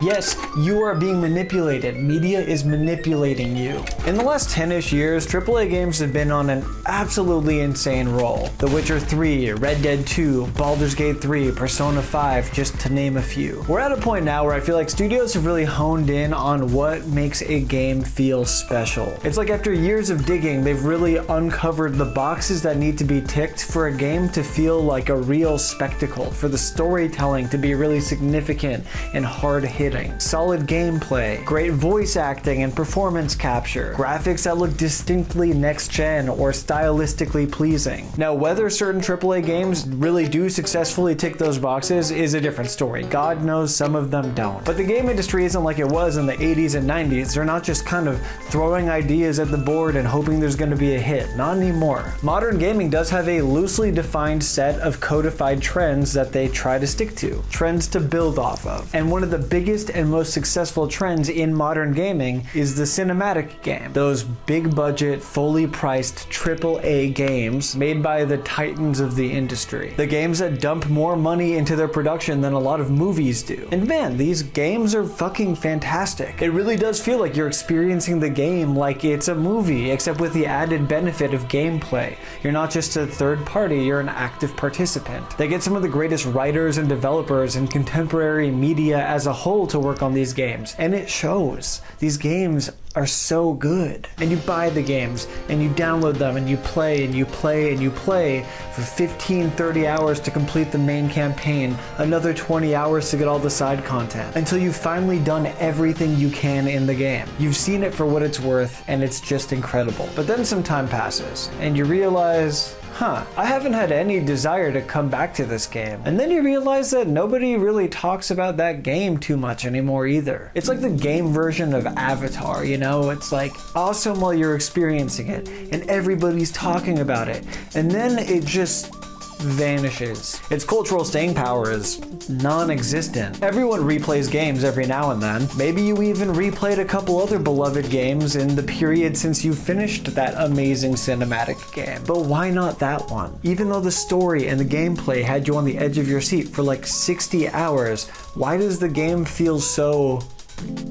Yes, you are being manipulated. Media is manipulating you. In the last 10-ish years, AAA games have been on an absolutely insane roll. The Witcher 3, Red Dead 2, Baldur's Gate 3, Persona 5, just to name a few. We're at a point now where I feel like studios have really honed in on what makes a game feel special. It's like after years of digging, they've really uncovered the boxes that need to be ticked for a game to feel like a real spectacle, for the storytelling to be really significant and hard-hitting. Solid gameplay, great voice acting and performance capture, graphics that look distinctly next-gen or stylistically pleasing. Now, whether certain AAA games really do successfully tick those boxes is a different story. God knows some of them don't. But the game industry isn't like it was in the 80s and 90s. They're not just kind of throwing ideas at the board and hoping there's going to be a hit. Not anymore. Modern gaming does have a loosely defined set of codified trends that they try to stick to. Trends to build off of. And one of the biggest and most successful trends in modern gaming is the cinematic game. Those big budget, fully priced AAA games made by the titans of the industry. The games that dump more money into their production than a lot of movies do. And man, these games are fucking fantastic. It really does feel like you're experiencing the game like it's a movie, except with the added benefit of gameplay. You're not just a third party, you're an active participant. They get some of the greatest writers and developers in contemporary media as a whole to work on these games, and it shows. These games are so good. And you buy the games and you download them and you play and you play and you play for 15-30 hours to complete the main campaign, another 20 hours to get all the side content, until you've finally done everything you can in the game. You've seen it for what it's worth and it's just incredible. But then some time passes and you realize, I haven't had any desire to come back to this game. And then you realize that nobody really talks about that game too much anymore either. It's like the game version of Avatar, you know? It's like awesome while you're experiencing it, and everybody's talking about it. And then it just vanishes. Its cultural staying power is non-existent. Everyone replays games every now and then. Maybe you even replayed a couple other beloved games in the period since you finished that amazing cinematic game. But why not that one? Even though the story and the gameplay had you on the edge of your seat for like 60 hours, why does the game feel so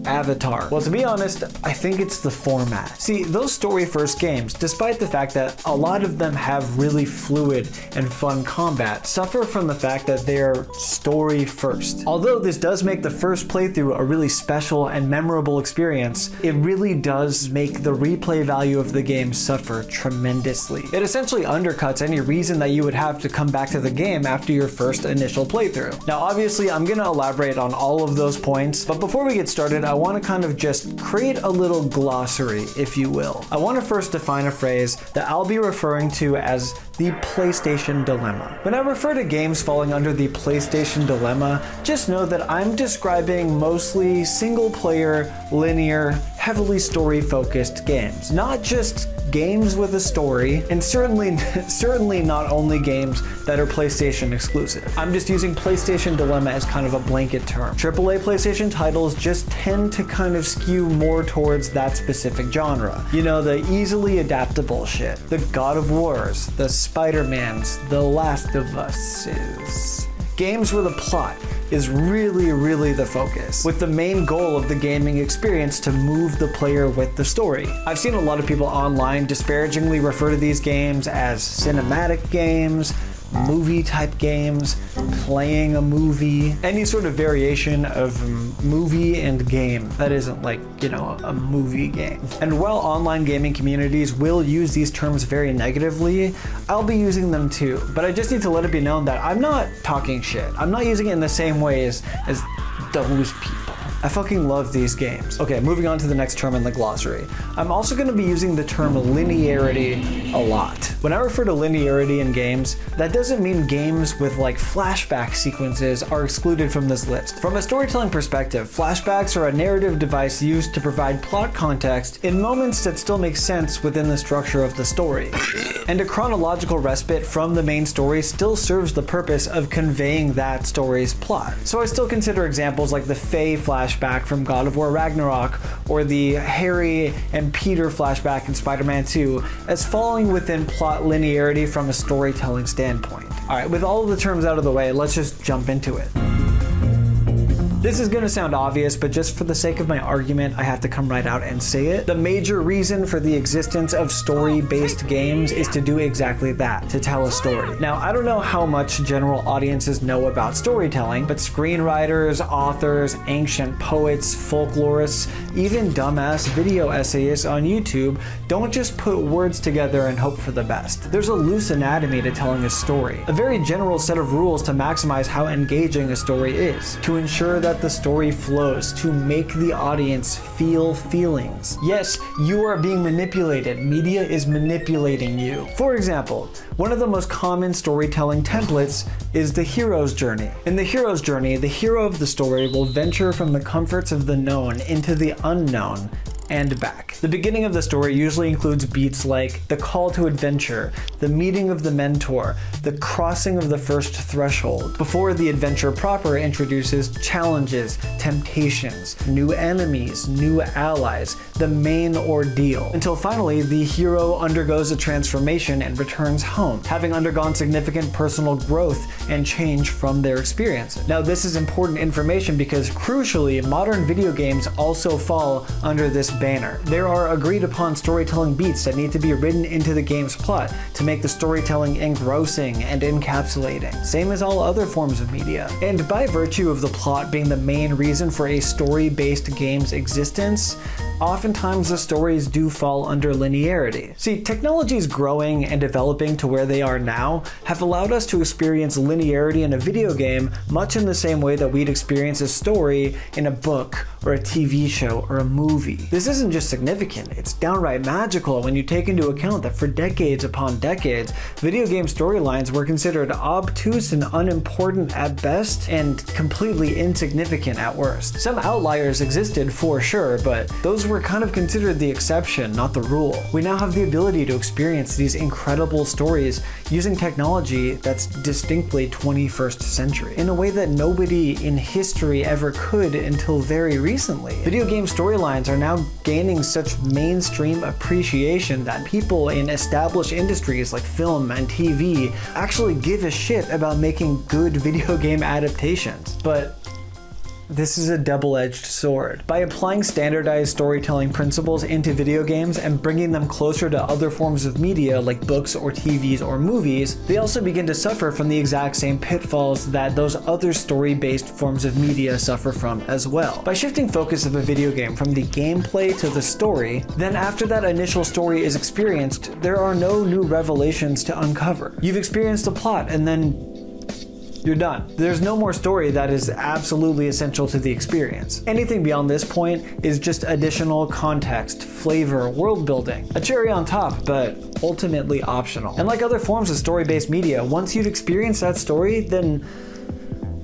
Avatar? Well, to be honest, I think it's the format. See, those story-first games, despite the fact that a lot of them have really fluid and fun combat, suffer from the fact that they're story-first. Although this does make the first playthrough a really special and memorable experience, it really does make the replay value of the game suffer tremendously. It essentially undercuts any reason that you would have to come back to the game after your first initial playthrough. Now, obviously, I'm gonna elaborate on all of those points, but before we get started, I want to kind of just create a little glossary, if you will. I want to first define a phrase that I'll be referring to as the PlayStation Dilemma. When I refer to games falling under the PlayStation Dilemma, just know that I'm describing mostly single-player, linear, heavily story-focused games. Not just games with a story, and certainly not only games that are PlayStation exclusive. I'm just using PlayStation Dilemma as kind of a blanket term. AAA PlayStation titles just tend to kind of skew more towards that specific genre. You know, the easily adaptable shit. The God of Wars, the Spider-Mans, the Last of Us's. Games where the plot is really the focus, with the main goal of the gaming experience to move the player with the story. I've seen a lot of people online disparagingly refer to these games as cinematic games, movie type games, playing a movie, any sort of variation of movie and game that isn't like, you know, a movie game. And while online gaming communities will use these terms very negatively, I'll be using them too. But I just need to let it be known that I'm not talking shit. I'm not using it in the same ways as those people. I fucking love these games. Okay, moving on to the next term in the glossary. I'm also going to be using the term linearity a lot. When I refer to linearity in games, that doesn't mean games with like flashback sequences are excluded from this list. From a storytelling perspective, flashbacks are a narrative device used to provide plot context in moments that still make sense within the structure of the story. And a chronological respite from the main story still serves the purpose of conveying that story's plot. So I still consider examples like the Faye flashback from God of War Ragnarok, or the Harry and Peter flashback in Spider-Man 2 as falling within plot linearity from a storytelling standpoint. Alright, with all of the terms out of the way, let's just jump into it. This is gonna sound obvious, but just for the sake of my argument, I have to come right out and say it. The major reason for the existence of story-based games is to do exactly that, to tell a story. Now, I don't know how much general audiences know about storytelling, but screenwriters, authors, ancient poets, folklorists, even dumbass video essayists on YouTube don't just put words together and hope for the best. There's a loose anatomy to telling a story, a very general set of rules to maximize how engaging a story is, to ensure that the story flows, to make the audience feel feelings. Yes, you are being manipulated. Media is manipulating you. For example, one of the most common storytelling templates is the hero's journey. In the hero's journey, the hero of the story will venture from the comforts of the known into the unknown and back. The beginning of the story usually includes beats like the call to adventure, the meeting of the mentor, the crossing of the first threshold, before the adventure proper introduces challenges, temptations, new enemies, new allies, the main ordeal, until finally the hero undergoes a transformation and returns home, having undergone significant personal growth and change from their experiences. Now, this is important information because, crucially, modern video games also fall under this banner. There are agreed upon storytelling beats that need to be written into the game's plot to make the storytelling engrossing and encapsulating, same as all other forms of media. And by virtue of the plot being the main reason for a story-based game's existence, oftentimes the stories do fall under linearity. See, technologies growing and developing to where they are now have allowed us to experience linearity in a video game much in the same way that we'd experience a story in a book or a TV show or a movie. This isn't just significant, it's downright magical when you take into account that for decades upon decades, video game storylines were considered obtuse and unimportant at best and completely insignificant at worst. Some outliers existed for sure, but those were kind of considered the exception, not the rule. We now have the ability to experience these incredible stories using technology that's distinctly 21st century, in a way that nobody in history ever could until very recently. Video game storylines are now gaining such mainstream appreciation that people in established industries like film and TV actually give a shit about making good video game adaptations. But this is a double-edged sword. By applying standardized storytelling principles into video games and bringing them closer to other forms of media like books or TVs or movies, they also begin to suffer from the exact same pitfalls that those other story-based forms of media suffer from as well. By shifting focus of a video game from the gameplay to the story, then after that initial story is experienced, there are no new revelations to uncover. You've experienced the plot and then you're done. There's no more story that is absolutely essential to the experience. Anything beyond this point is just additional context, flavor, world building. A cherry on top, but ultimately optional. And like other forms of story-based media, once you've experienced that story, then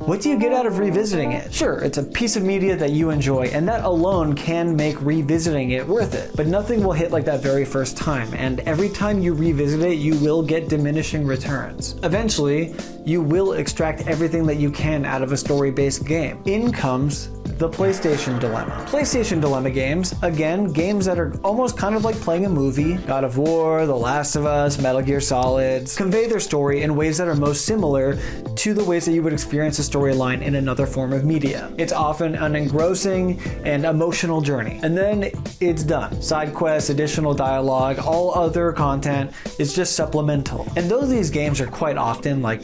what do you get out of revisiting it? Sure, it's a piece of media that you enjoy, and that alone can make revisiting it worth it. But nothing will hit like that very first time, and every time you revisit it, you will get diminishing returns. Eventually, you will extract everything that you can out of a story-based game. In comes the PlayStation Dilemma. PlayStation Dilemma games, again, games that are almost kind of like playing a movie, God of War, The Last of Us, Metal Gear Solids, convey their story in ways that are most similar to the ways that you would experience a storyline in another form of media. It's often an engrossing and emotional journey, and then it's done. Side quests, additional dialogue, all other content is just supplemental. And though these games are quite often like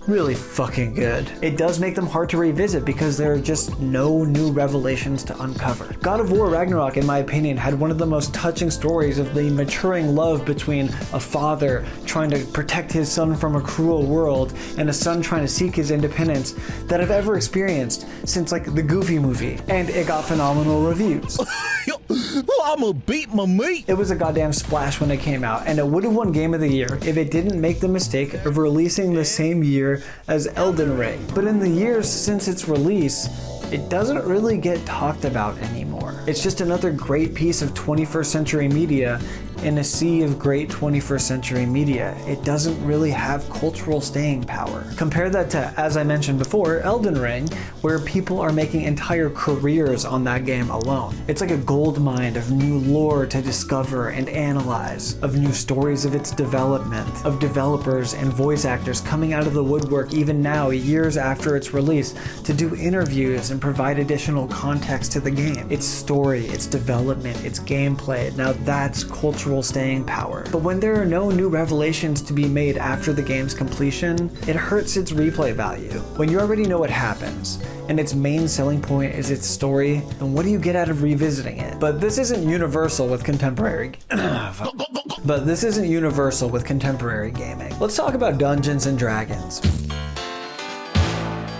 really fucking good, it does make them hard to revisit because there are just no new revelations to uncover. God of War Ragnarok, in my opinion, had one of the most touching stories of the maturing love between a father trying to protect his son from a cruel world and a son trying to seek his independence that I've ever experienced since like the Goofy movie. And it got phenomenal reviews. I'ma beat my meat. It was a goddamn splash when it came out, and it would have won Game of the Year if it didn't make the mistake of releasing the same year as Elden Ring. But in the years since its release, it doesn't really get talked about anymore. It's just another great piece of 21st century media, In a sea of great 21st century media, it doesn't really have cultural staying power. Compare that to, as I mentioned before, Elden Ring, where people are making entire careers on that game alone. It's like a gold mine of new lore to discover and analyze, of new stories of its development, of developers and voice actors coming out of the woodwork even now, years after its release, to do interviews and provide additional context to the game. Its story, its development, its gameplay, now that's cultural staying power. But when there are no new revelations to be made after the game's completion, it hurts its replay value. When you already know what happens, and its main selling point is its story, then what do you get out of revisiting it? But this isn't universal with contemporary gaming. Let's talk about Dungeons and Dragons.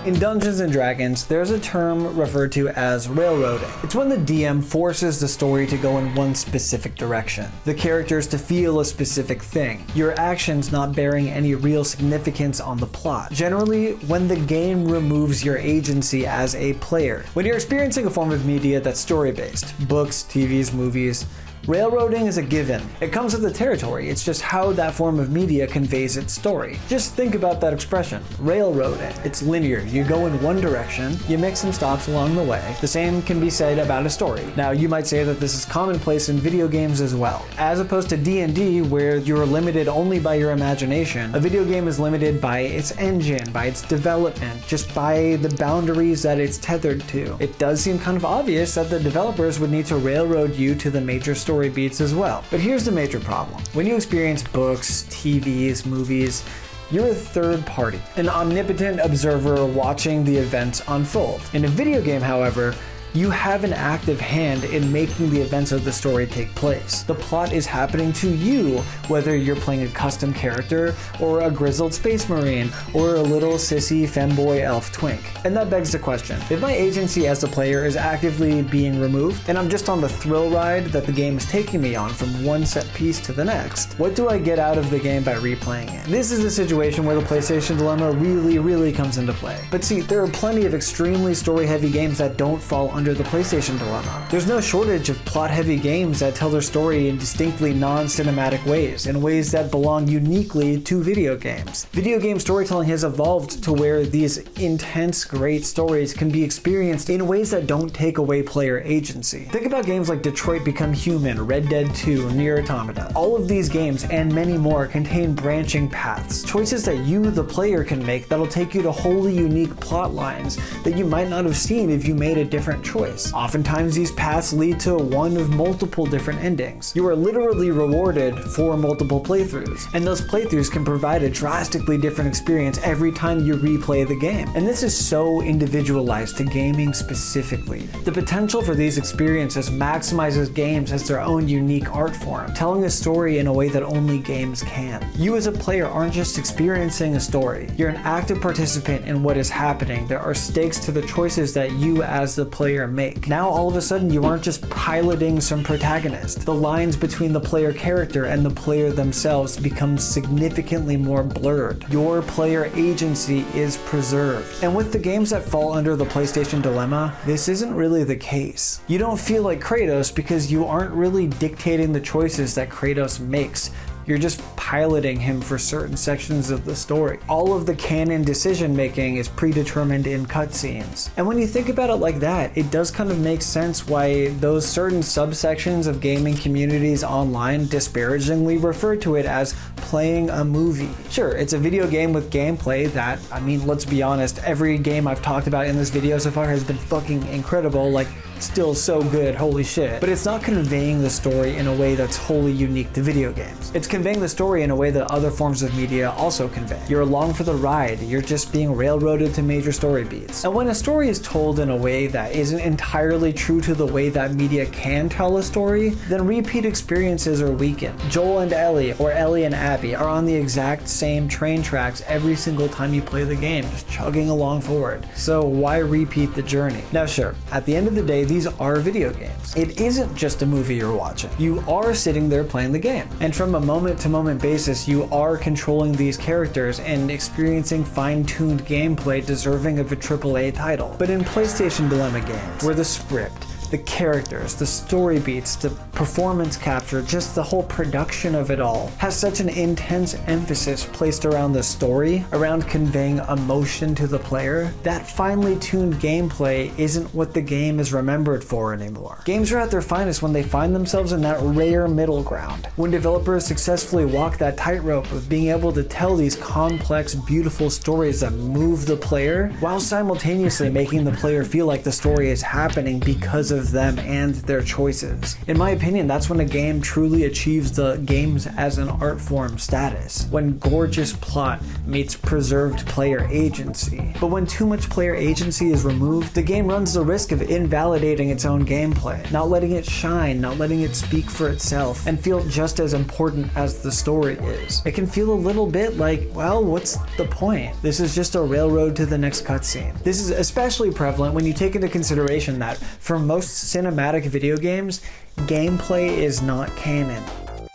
In Dungeons & Dragons, there's a term referred to as railroading. It's when the DM forces the story to go in one specific direction, the characters to feel a specific thing, your actions not bearing any real significance on the plot. Generally, when the game removes your agency as a player. When you're experiencing a form of media that's story-based, books, TVs, movies, railroading is a given. It comes with the territory. It's just how that form of media conveys its story. Just think about that expression, railroading. It's linear. You go in one direction, you make some stops along the way. The same can be said about a story. Now, you might say that this is commonplace in video games as well. As opposed to D&D, where you're limited only by your imagination, a video game is limited by its engine, by its development, just by the boundaries that it's tethered to. It does seem kind of obvious that the developers would need to railroad you to the major story beats as well. But here's the major problem. When you experience books, TVs, movies, you're a third party, an omnipotent observer watching the events unfold. In a video game, however, you have an active hand in making the events of the story take place. The plot is happening to you, whether you're playing a custom character, or a grizzled space marine, or a little sissy femboy elf twink. And that begs the question, if my agency as a player is actively being removed, and I'm just on the thrill ride that the game is taking me on from one set piece to the next, what do I get out of the game by replaying it? This is a situation where the PlayStation dilemma really comes into play. But see, there are plenty of extremely story-heavy games that don't fall under the PlayStation dilemma. There's no shortage of plot-heavy games that tell their story in distinctly non-cinematic ways, in ways that belong uniquely to video games. Video game storytelling has evolved to where these intense, great stories can be experienced in ways that don't take away player agency. Think about games like Detroit Become Human, Red Dead 2, Nier Automata. All of these games, and many more, contain branching paths, choices that you, the player, can make that'll take you to wholly unique plot lines that you might not have seen if you made a different choice. Oftentimes these paths lead to one of multiple different endings. You are literally rewarded for multiple playthroughs, and those playthroughs can provide a drastically different experience every time you replay the game. And this is so individualized to gaming specifically. The potential for these experiences maximizes games as their own unique art form, telling a story in a way that only games can. You as a player aren't just experiencing a story. You're an active participant in what is happening. There are stakes to the choices that you as the player make. Now all of a sudden you aren't just piloting some protagonist. The lines between the player character and the player themselves become significantly more blurred. Your player agency is preserved. And with the games that fall under the PlayStation dilemma, this isn't really the case. You don't feel like Kratos because you aren't really dictating the choices that Kratos makes. You're just piloting him for certain sections of the story. All of the canon decision making is predetermined in cutscenes. And when you think about it like that, it does kind of make sense why those certain subsections of gaming communities online disparagingly refer to it as playing a movie. Sure, it's a video game with gameplay that, I mean, let's be honest, every game I've talked about in this video so far has been fucking incredible, like still so good, holy shit. But it's not conveying the story in a way that's wholly unique to video games. It's conveying the story in a way that other forms of media also convey. You're along for the ride, you're just being railroaded to major story beats. And when a story is told in a way that isn't entirely true to the way that media can tell a story, then repeat experiences are weakened. Joel and Ellie, or Ellie and Abby, are on the exact same train tracks every single time you play the game, just chugging along forward. So why repeat the journey? Now sure, at the end of the day, these are video games. It isn't just a movie you're watching. You are sitting there playing the game. And from a moment-to-moment basis, you are controlling these characters and experiencing fine-tuned gameplay deserving of a AAA title. But in PlayStation Dilemma games, where the script, the characters, the story beats, the performance capture, just the whole production of it all has such an intense emphasis placed around the story, around conveying emotion to the player, that finely tuned gameplay isn't what the game is remembered for anymore. Games are at their finest when they find themselves in that rare middle ground, when developers successfully walk that tightrope of being able to tell these complex, beautiful stories that move the player, while simultaneously making the player feel like the story is happening because of them and their choices. In my opinion, that's when a game truly achieves the games as an art form status, when gorgeous plot meets preserved player agency. But when too much player agency is removed, the game runs the risk of invalidating its own gameplay, not letting it shine, not letting it speak for itself, and feel just as important as the story is. It can feel a little bit like, well, what's the point? This is just a railroad to the next cutscene. This is especially prevalent when you take into consideration that for most cinematic video games, gameplay is not canon.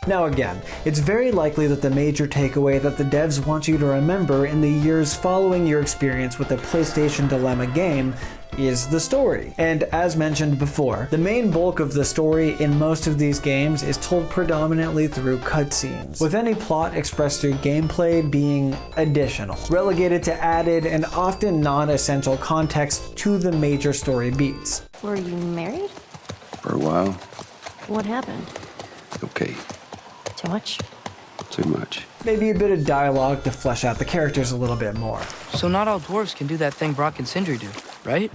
Now again, it's very likely that the major takeaway that the devs want you to remember in the years following your experience with the PlayStation Dilemma game is the story. And as mentioned before, the main bulk of the story in most of these games is told predominantly through cutscenes, with any plot expressed through gameplay being additional, relegated to added and often non-essential context to the major story beats. Were you married? For a while, What happened? okay, Too much? too much. Maybe a bit of dialogue to flesh out the characters a little bit more. So not all dwarves can do that thing Brock and Sindri do, right?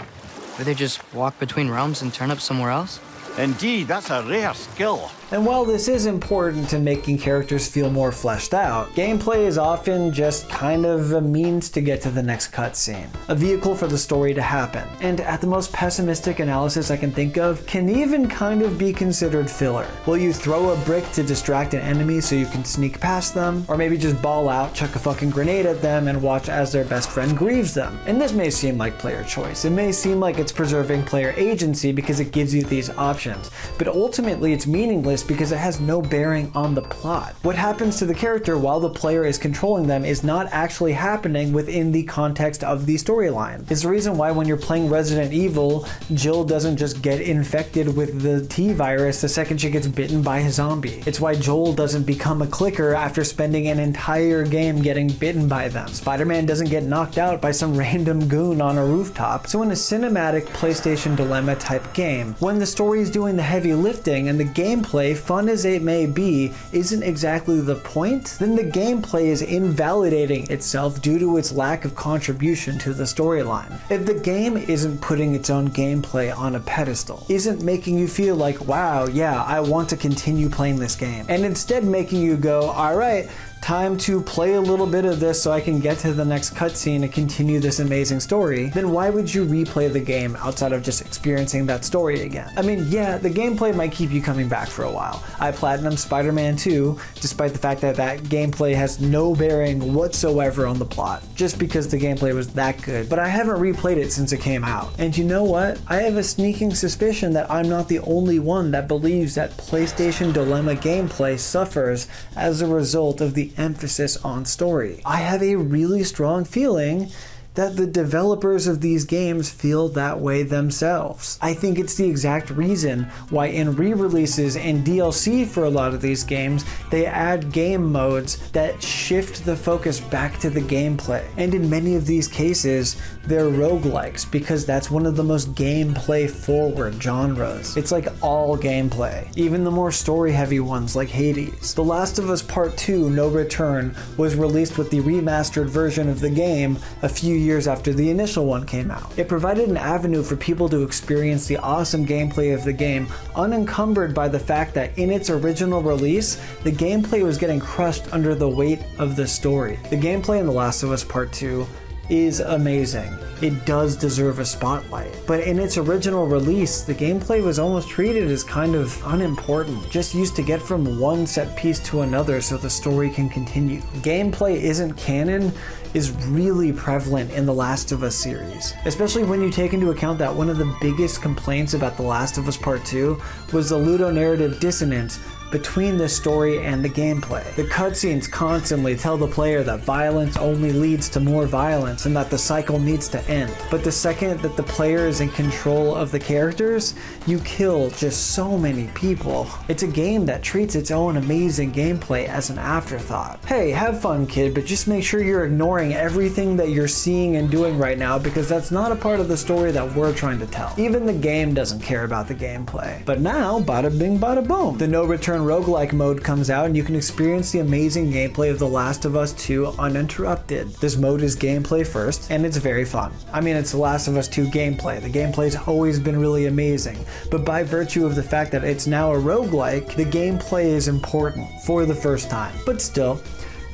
Where they just walk between realms and turn up somewhere else? Indeed, that's a rare skill. And while this is important to making characters feel more fleshed out, gameplay is often just kind of a means to get to the next cutscene, a vehicle for the story to happen, and at the most pessimistic analysis I can think of, can even kind of be considered filler. Will you throw a brick to distract an enemy so you can sneak past them, or maybe just ball out, chuck a fucking grenade at them, and watch as their best friend grieves them? And this may seem like player choice, it may seem like it's preserving player agency because it gives you these options, but ultimately it's meaningless because it has no bearing on the plot. What happens to the character while the player is controlling them is not actually happening within the context of the storyline. It's the reason why when you're playing Resident Evil, Jill doesn't just get infected with the T virus the second she gets bitten by a zombie. It's why Joel doesn't become a clicker after spending an entire game getting bitten by them. Spider-Man doesn't get knocked out by some random goon on a rooftop. So in a cinematic PlayStation Dilemma type game, when the story is doing the heavy lifting and the gameplay, fun as it may be, isn't exactly the point, then the gameplay is invalidating itself due to its lack of contribution to the storyline. If the game isn't putting its own gameplay on a pedestal, isn't making you feel like, wow, yeah, I want to continue playing this game, and instead making you go, alright, time to play a little bit of this so I can get to the next cutscene and continue this amazing story, then why would you replay the game outside of just experiencing that story again? I mean, yeah, the gameplay might keep you coming back for a while. I platinumed Spider-Man 2, despite the fact that that gameplay has no bearing whatsoever on the plot, just because the gameplay was that good, but I haven't replayed it since it came out. And you know what? I have a sneaking suspicion that I'm not the only one that believes that PlayStation Dilemma gameplay suffers as a result of the emphasis on story. I have a really strong feeling that the developers of these games feel that way themselves. I think it's the exact reason why in re-releases and DLC for a lot of these games, they add game modes that shift the focus back to the gameplay. And in many of these cases, they're roguelikes because that's one of the most gameplay forward genres. It's like all gameplay, even the more story heavy ones like Hades. The Last of Us Part 2 No Return was released with the remastered version of the game a few years after the initial one came out. It provided an avenue for people to experience the awesome gameplay of the game unencumbered by the fact that in its original release, the gameplay was getting crushed under the weight of the story. The gameplay in The Last of Us Part 2 is amazing. It does deserve a spotlight. But in its original release, the gameplay was almost treated as kind of unimportant, just used to get from one set piece to another so the story can continue. Gameplay isn't canon is really prevalent in the Last of Us series, especially when you take into account that one of the biggest complaints about The Last of Us Part 2 was the ludonarrative dissonance between the story and the gameplay. The cutscenes constantly tell the player that violence only leads to more violence and that the cycle needs to end. But the second that the player is in control of the characters, you kill just so many people. It's a game that treats its own amazing gameplay as an afterthought. Hey, have fun, kid, but just make sure you're ignoring everything that you're seeing and doing right now, because that's not a part of the story that we're trying to tell. Even the game doesn't care about the gameplay. But now, bada bing bada boom, the no return roguelike mode comes out and you can experience the amazing gameplay of The Last of Us 2 uninterrupted. This mode is gameplay first, and it's very fun. I mean, it's The Last of Us 2 gameplay. The gameplay's always been really amazing, but by virtue of the fact that it's now a roguelike, the gameplay is important for the first time. But still,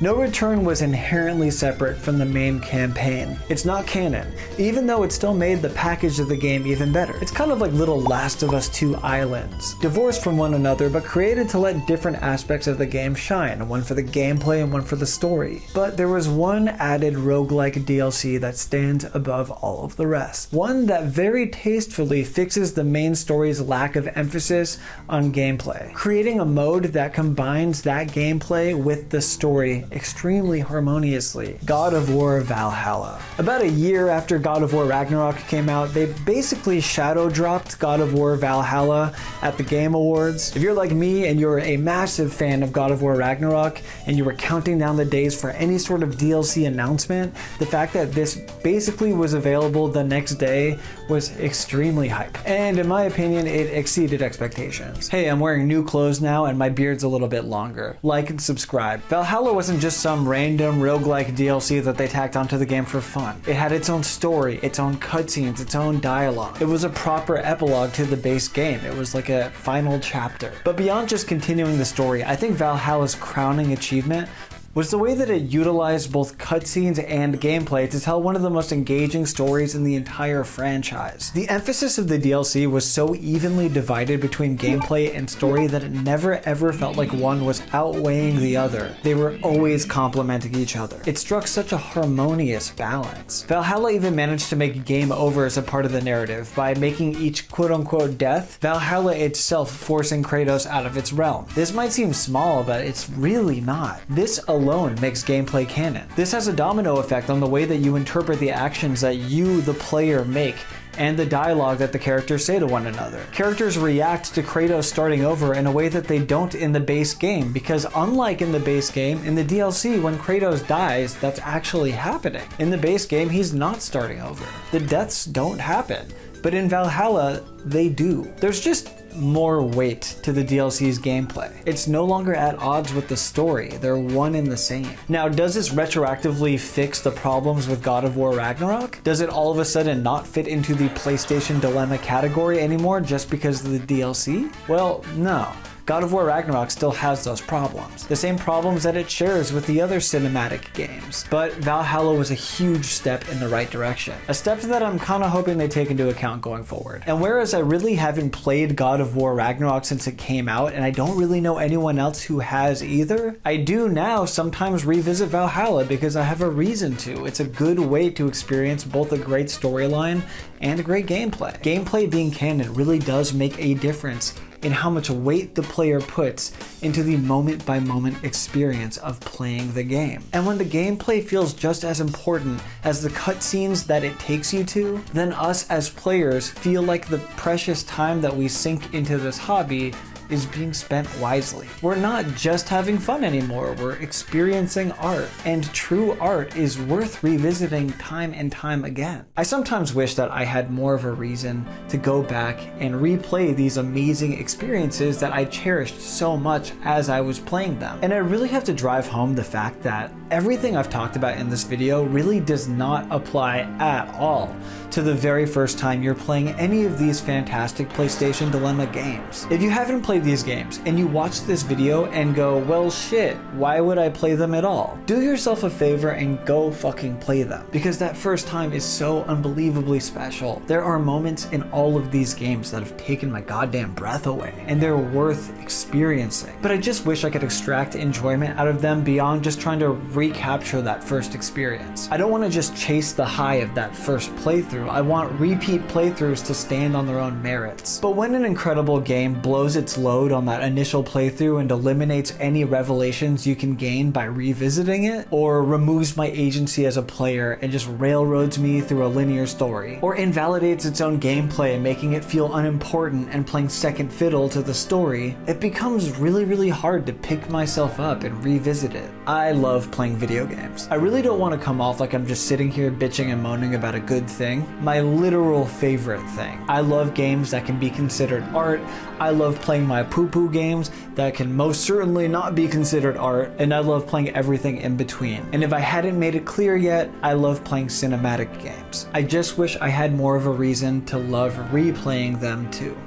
No Return was inherently separate from the main campaign. It's not canon, even though it still made the package of the game even better. It's kind of like little Last of Us 2 islands, divorced from one another but created to let different aspects of the game shine, one for the gameplay and one for the story. But there was one added roguelike DLC that stands above all of the rest. One that very tastefully fixes the main story's lack of emphasis on gameplay, creating a mode that combines that gameplay with the story extremely harmoniously. God of War Valhalla. About a year after God of War Ragnarok came out, they basically shadow dropped God of War Valhalla at the Game Awards. If you're like me and you're a massive fan of God of War Ragnarok and you were counting down the days for any sort of DLC announcement, the fact that this basically was available the next day was extremely hype. And in my opinion, it exceeded expectations. Hey, I'm wearing new clothes now and my beard's a little bit longer. Like and subscribe. Valhalla wasn't just some random roguelike DLC that they tacked onto the game for fun. It had its own story, its own cutscenes, its own dialogue. It was a proper epilogue to the base game. It was like a final chapter. But beyond just continuing the story, I think Valhalla's crowning achievement was the way that it utilized both cutscenes and gameplay to tell one of the most engaging stories in the entire franchise. The emphasis of the DLC was so evenly divided between gameplay and story that it never ever felt like one was outweighing the other. They were always complementing each other. It struck such a harmonious balance. Valhalla even managed to make game over as a part of the narrative by making each quote-unquote death Valhalla itself forcing Kratos out of its realm. This might seem small, but it's really not. This alone makes gameplay canon. This has a domino effect on the way that you interpret the actions that you, the player, make and the dialogue that the characters say to one another. Characters react to Kratos starting over in a way that they don't in the base game, because unlike in the base game, in the DLC, when Kratos dies, that's actually happening. In the base game, he's not starting over. The deaths don't happen. But in Valhalla, they do. There's just more weight to the DLC's gameplay. It's no longer at odds with the story. They're one and the same. Now, does this retroactively fix the problems with God of War Ragnarok? Does it all of a sudden not fit into the PlayStation Dilemma category anymore just because of the DLC? Well, no. God of War Ragnarok still has those problems. The same problems that it shares with the other cinematic games. But Valhalla was a huge step in the right direction. A step that I'm kind of hoping they take into account going forward. And whereas I really haven't played God of War Ragnarok since it came out, and I don't really know anyone else who has either, I do now sometimes revisit Valhalla because I have a reason to. It's a good way to experience both a great storyline and a great gameplay. Gameplay being canon really does make a difference in how much weight the player puts into the moment-by-moment experience of playing the game. And when the gameplay feels just as important as the cutscenes that it takes you to, then us as players feel like the precious time that we sink into this hobby is being spent wisely. We're not just having fun anymore, we're experiencing art, and true art is worth revisiting time and time again. I sometimes wish that I had more of a reason to go back and replay these amazing experiences that I cherished so much as I was playing them. And I really have to drive home the fact that everything I've talked about in this video really does not apply at all to the very first time you're playing any of these fantastic PlayStation Dilemma games. If you haven't played these games and you watch this video and go, well shit, why would I play them at all? Do yourself a favor and go fucking play them, because that first time is so unbelievably special. There are moments in all of these games that have taken my goddamn breath away, and they're worth experiencing. But I just wish I could extract enjoyment out of them beyond just trying to recapture that first experience. I don't want to just chase the high of that first playthrough. playthrough. I want repeat playthroughs to stand on their own merits. But when an incredible game blows its load on that initial playthrough and eliminates any revelations you can gain by revisiting it, or removes my agency as a player and just railroads me through a linear story, or invalidates its own gameplay, making it feel unimportant and playing second fiddle to the story, it becomes really hard to pick myself up and revisit it. I love playing video games. I really don't want to come off like I'm just sitting here bitching and moaning about a good thing. My literal favorite thing. I love games that can be considered art. I love playing my poo-poo games that can most certainly not be considered art, and I love playing everything in between. And if I hadn't made it clear yet, I love playing cinematic games. I just wish I had more of a reason to love replaying them too.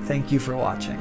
Thank you for watching.